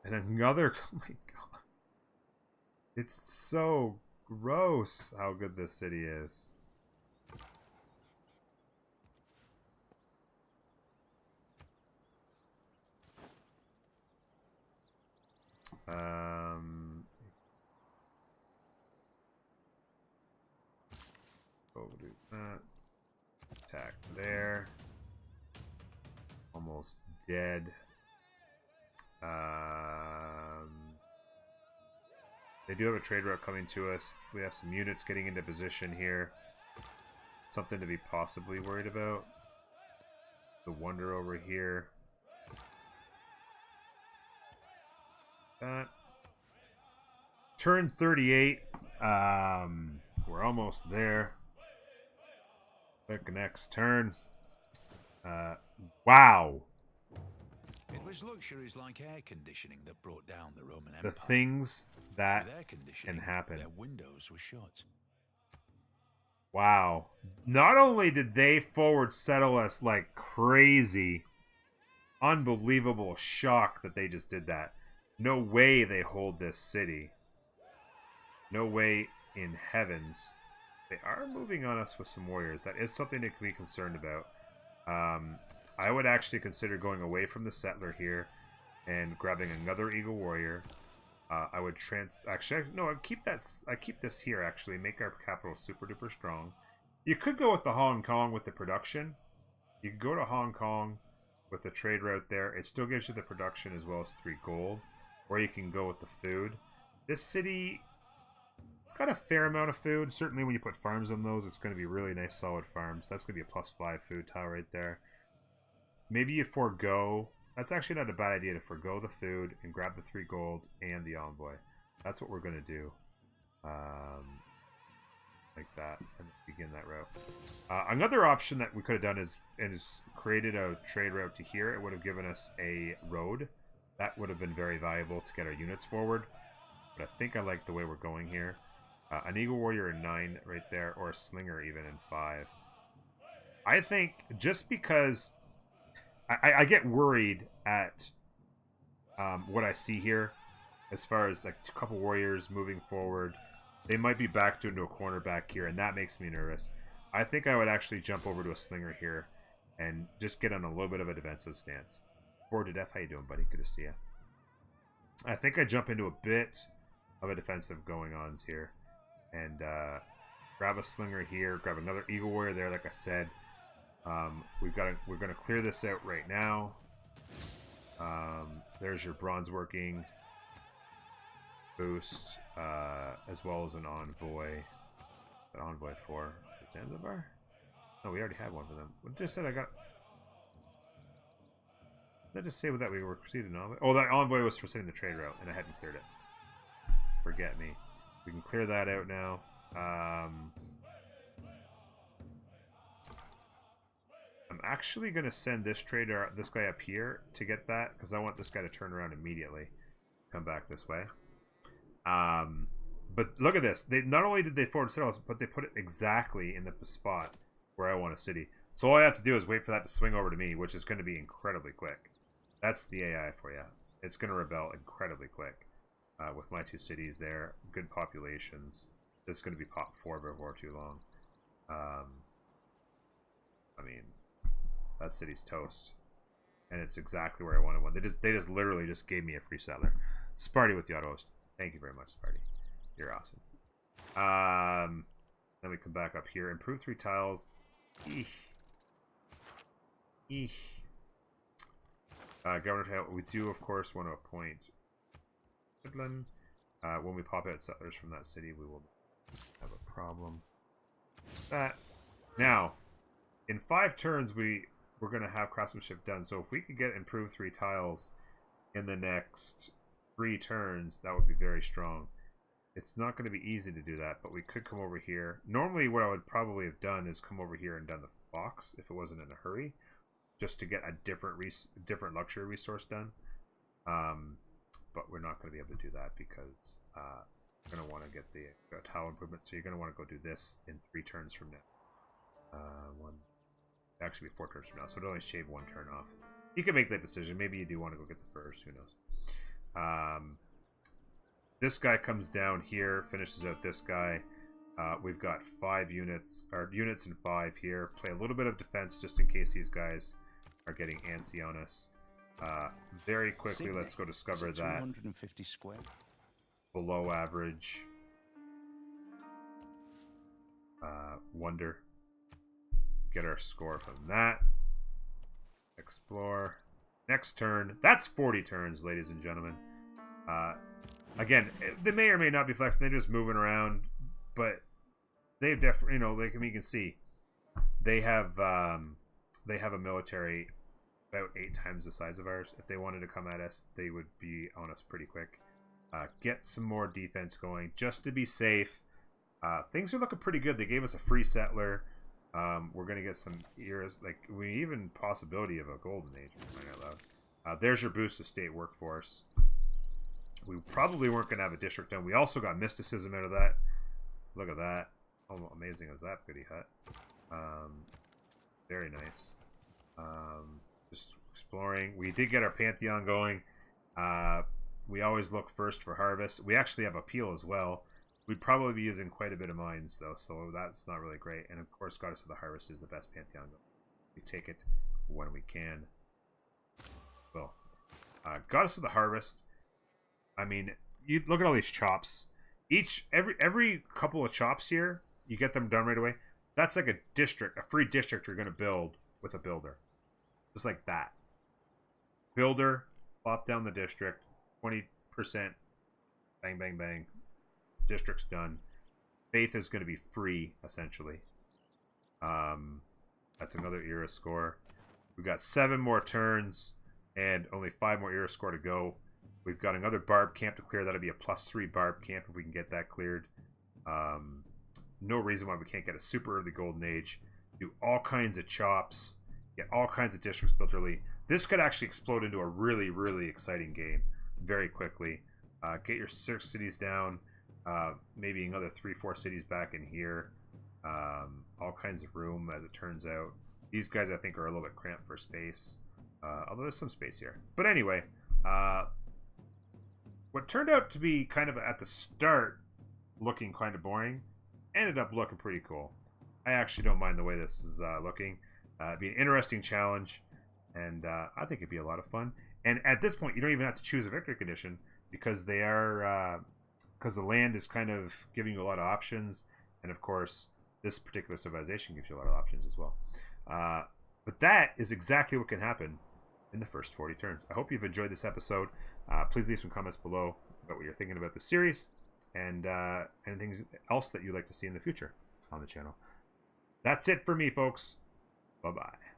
And another, oh my god. It's so gross how good this city is. Overdo that. Attack there. Almost dead. They do have a trade route coming to us. We have some units getting into position here. Something to be possibly worried about. The Wonder over here. Turn 38. We're almost there. Click next turn. Wow. It was luxuries like air conditioning that brought down the Roman Empire. The things that With air conditioning, can happen. Their windows were shut. Wow. Not only did they forward settle us like crazy, unbelievable shock that they just did that. No way they hold this city. No way in heavens. They are moving on us with some warriors. That is something to be concerned about. I would actually consider going away from the settler here and grabbing another Eagle Warrior. I would I keep this here actually. Make our capital super duper strong. You could go with the Hong Kong with the production. You could go to Hong Kong with the trade route there. It still gives you the production as well as 3 gold. Or you can go with the food. This city, it's got a fair amount of food. Certainly when you put farms on those, it's going to be really nice solid farms. That's going to be a +5 food tile right there. Maybe you forego. That's actually not a bad idea to forego the food and grab the 3 gold and the envoy. That's what we're going to do. Like that. And begin that route. Another option that we could have done is created a trade route to here. It would have given us a road. That would have been very valuable to get our units forward. But I think I like the way we're going here. An Eagle Warrior in 9 right there. Or a Slinger even in 5. I think just because I get worried at what I see here, as far as like a couple warriors moving forward. They might be backed into a corner back here, and that makes me nervous. I think I would actually jump over to a slinger here and just get on a little bit of a defensive stance. Bored to death, how you doing, buddy? Good to see you. I think I jump into a bit of a defensive going ons here, and grab a slinger here, grab another eagle warrior there. Like I said, we're gonna clear this out right now. There's your bronze working boost, as well as an envoy. An envoy for Zanzibar? No, we already had one for them. What just said I got? Did I just say that we were receiving an envoy? Oh, that envoy was for sending the trade route, and I hadn't cleared it. Forget me. We can clear that out now. I'm actually going to send this trader, this guy up here to get that, because I want this guy to turn around immediately. Come back this way. But look at this. They not only did they forward settles, but they put it exactly in the spot where I want a city. So all I have to do is wait for that to swing over to me, which is going to be incredibly quick. That's the AI for you. It's going to rebel incredibly quick. With my two cities there, good populations. This is going to be pop 4 before too long. I mean, that city's toast, and it's exactly where I wanted one. They just literally just gave me a free settler. Sparty with the auto host. Thank you very much, Sparty. You're awesome. Then we come back up here. Improve 3 tiles. Eesh. Eesh. Governor tile. We do, of course, want to appoint Midland. When we pop out settlers from that city, we will have a problem. That. Now, in 5 turns, we're going to have craftsmanship done. So if we could get improved 3 tiles in the next 3 turns, that would be very strong. It's not going to be easy to do that, but we could come over here. Normally, what I would probably have done is come over here and done the box if it wasn't in a hurry, just to get a different luxury resource done. But we're not going to be able to do that because we're going to want to get the tile improvement. So you're going to want to go do this in 3 turns from now. Actually, 4 turns from now. So it only shave 1 turn off. You can make that decision. Maybe you do want to go get the first. Who knows? This guy comes down here, finishes out this guy. We've got 5 units, or units and 5 here. Play a little bit of defense just in case these guys are getting antsy on us. Very quickly, let's go discover that 250 square. Below average wonder. Get our score from that. Explore. Next turn. That's 40 turns, ladies and gentlemen. Again, they may or may not be flexing. They're just moving around, but they've definitely, you know, like you can see, they have a military about 8 times the size of ours. If they wanted to come at us, they would be on us pretty quick. Get some more defense going just to be safe. Things are looking pretty good. They gave us a free settler. We're gonna get some eras, like we even possibility of a golden age. Out loud. There's your boost to state workforce. We probably weren't gonna have a district done. We also got mysticism out of that. Look at that! Oh, amazing is that goody hut? Very nice. Just exploring. We did get our pantheon going. We always look first for harvest. We actually have appeal as well. We'd probably be using quite a bit of mines though, so that's not really great. And of course, Goddess of the Harvest is the best pantheon. We take it when we can. Well, Goddess of the Harvest. I mean, you look at all these chops. Every couple of chops here, you get them done right away. That's like a district, a free district you're going to build with a builder, just like that. Builder, plop down the district, 20%, bang, bang, bang. District's done. Faith is going to be free, essentially. That's another era score. We've got 7 more turns and only 5 more era score to go. We've got another barb camp to clear. That'll be a +3 barb camp if we can get that cleared. No reason why we can't get a super early golden age. Do all kinds of chops. Get all kinds of districts built early. This could actually explode into a really, really exciting game very quickly. Get your 6 cities down. Maybe another 3-4 cities back in here. All kinds of room, as it turns out. These guys, I think, are a little bit cramped for space. Although there's some space here. But anyway, what turned out to be kind of at the start looking kind of boring ended up looking pretty cool. I actually don't mind the way this is looking. It'd be an interesting challenge, and I think it'd be a lot of fun. And at this point, you don't even have to choose a victory condition because they are because the land is kind of giving you a lot of options, and of course, this particular civilization gives you a lot of options as well. But that is exactly what can happen in the first 40 turns. I hope you've enjoyed this episode. Please leave some comments below about what you're thinking about the series and anything else that you'd like to see in the future on the channel. That's it for me, folks. Bye-bye.